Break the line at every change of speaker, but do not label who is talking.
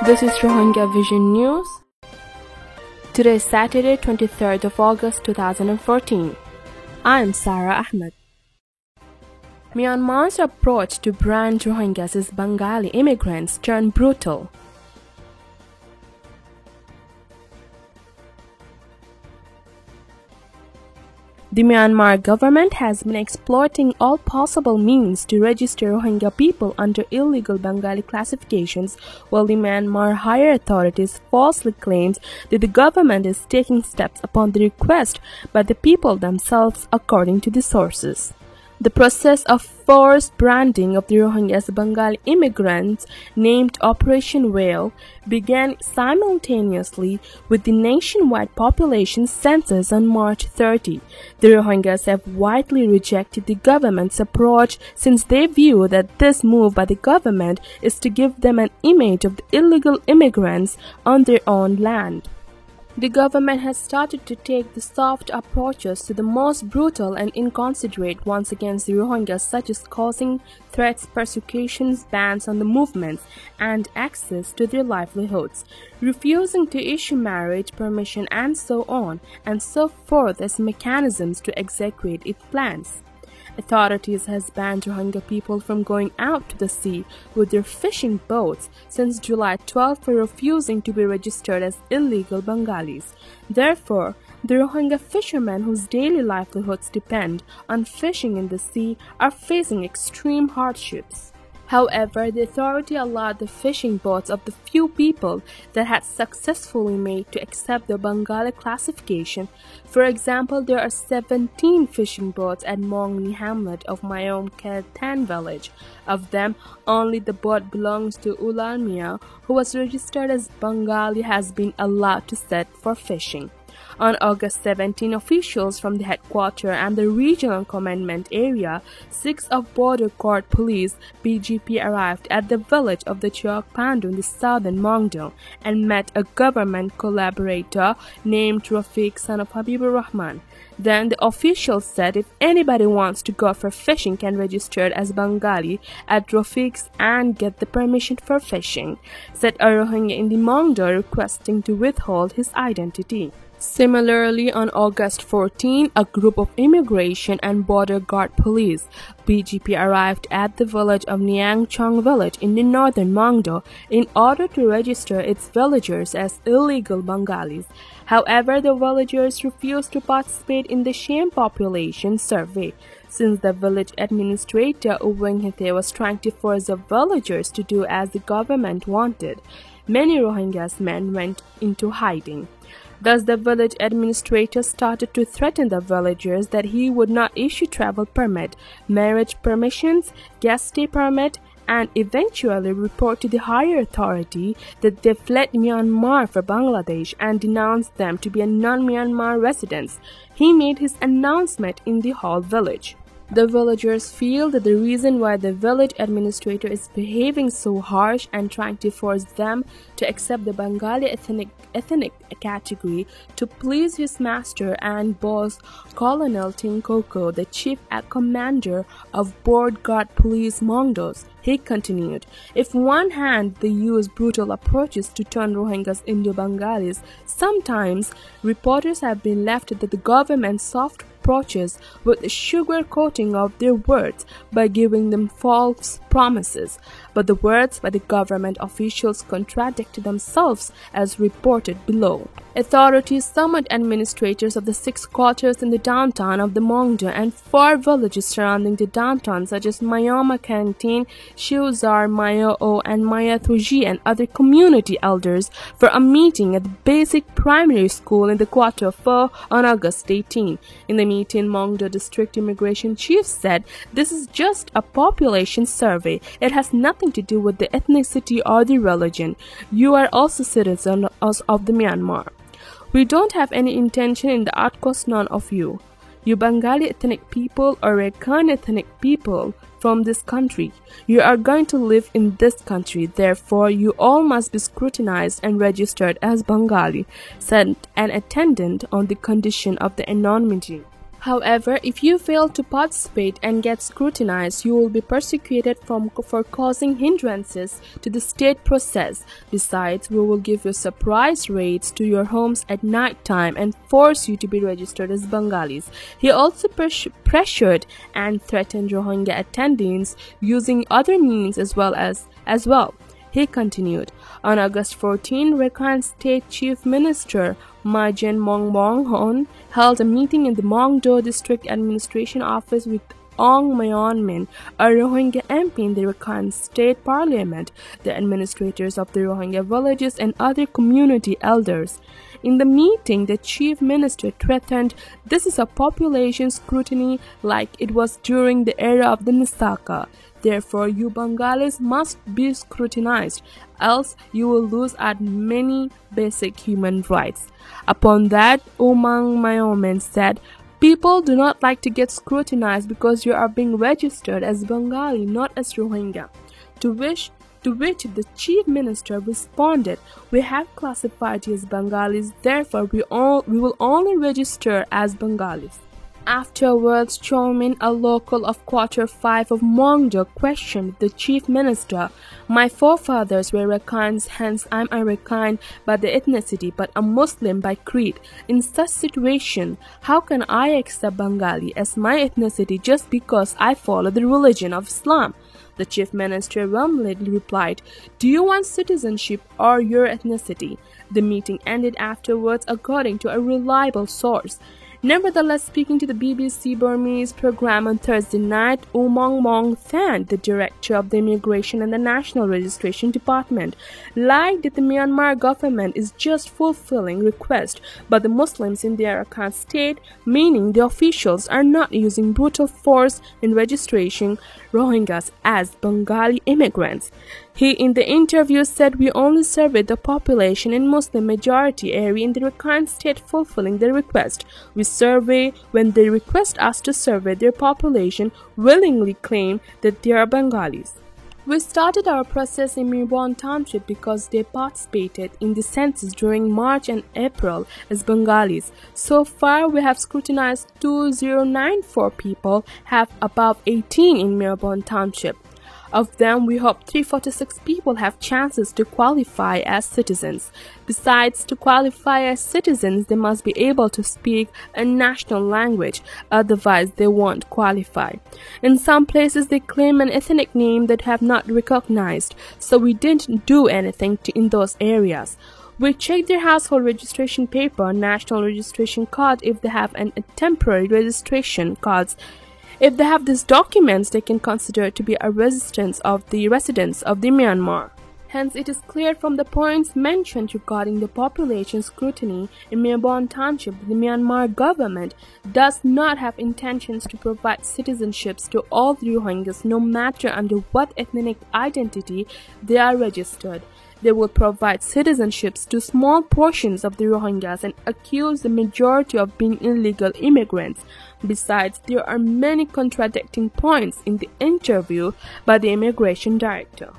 This is Rohingya Vision News. Today is Saturday, 23rd of August 2014. I am Sarah Ahmed. Myanmar's approach to brand Rohingyas as Bengali immigrants turned brutal. The Myanmar government has been exploiting all possible means to register Rohingya people under illegal Bengali classifications, while the Myanmar higher authorities falsely claims that the government is taking steps upon the request by the people themselves, according to the sources. The process of forced branding of the Rohingya as Bengali immigrants, named Operation Whale, began simultaneously with the nationwide population census on March 30. The Rohingyas have widely rejected the government's approach since they view that this move by the government is to give them an image of the illegal immigrants on their own land. The government has started to take the soft approaches to the most brutal and inconsiderate ones against the Rohingyas, such as causing threats, persecutions, bans on the movements, and access to their livelihoods, refusing to issue marriage permission, and so on and so forth as mechanisms to execute its plans. Authorities has banned Rohingya people from going out to the sea with their fishing boats since July 12 for refusing to be registered as illegal Bengalis. Therefore, the Rohingya fishermen whose daily livelihoods depend on fishing in the sea are facing extreme hardships. However, the authority allowed the fishing boats of the few people that had successfully made to accept the Bengali classification. For example, there are 17 fishing boats at Mongni hamlet of Mayom Keltan village. Of them, only the boat belongs to Ulal Mia, who was registered as Bengali, has been allowed to set for fishing. On August 17, officials from the headquarters and the regional commandment area, 6 of Border Guard Police (BGP) arrived at the village of the Chok Pandu in the southern Mongdo and met a government collaborator named Rafiq, son of Habibur Rahman. Then the officials said if anybody wants to go for fishing can register as Bengali at Rafiq's and get the permission for fishing, said a Rohingya in the Mongdo requesting to withhold his identity. Similarly, on August 14, a group of Immigration and Border Guard Police (BGP) arrived at the village of Niang Chong village in the northern Mongdo in order to register its villagers as illegal Bengalis. However, the villagers refused to participate in the sham population survey, since the village administrator Uweng Hete was trying to force the villagers to do as the government wanted. Many Rohingyas men went into hiding. Thus, the village administrator started to threaten the villagers that he would not issue travel permit, marriage permissions, guest stay permit, and eventually report to the higher authority that they fled Myanmar for Bangladesh and denounced them to be non-Myanmar residents. He made his announcement in the whole village. The villagers feel that the reason why the village administrator is behaving so harsh and trying to force them to accept the Bengali ethnic category to please his master and boss Colonel Tinkoko, the chief commander of Border Guard Police Mongdos. He continued, if one hand they use brutal approaches to turn Rohingyas into Bengalis, sometimes reporters have been left that the government's soft approaches with the sugar coating of their words by giving them false promises. But the words by the government officials contradict themselves as reported below. Authorities summoned administrators of the 6 quarters in the downtown of the Mongdo and 4 villages surrounding the downtown such as Mayoma Canteen, Shiuzar, Mayao and Mayathuji and other community elders for a meeting at the basic primary school in the quarter 4 on August 18. In the meeting, Mongdo District Immigration Chief said, "This is just a population survey. It has nothing to do with the ethnicity or the religion. You are also citizens of the Myanmar. We don't have any intention in the outcast none of you. You Bengali ethnic people or Rakhine ethnic people from this country. You are going to live in this country. Therefore, you all must be scrutinized and registered as Bengali," said an attendant on the condition of the anonymity. However, if you fail to participate and get scrutinized, you will be persecuted for causing hindrances to the state process. Besides, we will give you surprise raids to your homes at night time and force you to be registered as Bengalis. He also pressured and threatened Rohingya attendants using other means as well. He continued. On August 14, Rakhine State Chief Minister Majen Mongbonghorn held a meeting in the Mongdo District Administration Office with Ong Mayon Min, a Rohingya MP in the Rakhine State Parliament, the administrators of the Rohingya villages, and other community elders. In the meeting, the Chief Minister threatened, "This is a population scrutiny like it was during the era of the Nisaka. Therefore, you Bengalis must be scrutinized, else you will lose out many basic human rights." Upon that, Omang Mayoman said, "People do not like to get scrutinized because you are being registered as Bengali, not as Rohingya." To which the Chief Minister responded, "We have classified you as Bengalis, therefore we will only register as Bengalis." Afterwards, Chomin, a local of Quarter 5 of Mongdo, questioned the Chief Minister. "My forefathers were Rakhines, hence I am a Rakhine by the ethnicity, but a Muslim by creed. In such situation, how can I accept Bengali as my ethnicity just because I follow the religion of Islam?" The Chief Minister warmly replied, "Do you want citizenship or your ethnicity?" The meeting ended afterwards, according to a reliable source. Nevertheless, speaking to the BBC Burmese program on Thursday night, Umang Mong thanked the director of the Immigration and the National Registration Department, liked that the Myanmar government is just fulfilling requests by the Muslims in their Rakhine state, meaning the officials are not using brutal force in registering Rohingyas as Bengali immigrants. He, in the interview, said, "We only surveyed the population in Muslim majority area in the Rakhine state fulfilling their request. We survey when they request us to survey their population, willingly claim that they are Bengalis." We started our process in Merbon Township because they participated in the census during March and April as Bengalis. So far, we have scrutinized 2094 people, have above 18 in Merbon Township. Of them, we hope 346 people have chances to qualify as citizens. Besides, to qualify as citizens, they must be able to speak a national language, otherwise they won't qualify. In some places, they claim an ethnic name that have not recognized, so we didn't do anything in those areas. We check their household registration paper, national registration card if they have a temporary registration cards. If they have these documents, they can consider to be a residents of the Myanmar. Hence, it is clear from the points mentioned regarding the population scrutiny in Merbon Township that the Myanmar government does not have intentions to provide citizenships to all the Rohingyas, no matter under what ethnic identity they are registered. They will provide citizenships to small portions of the Rohingyas and accuse the majority of being illegal immigrants. Besides, there are many contradicting points in the interview by the immigration director.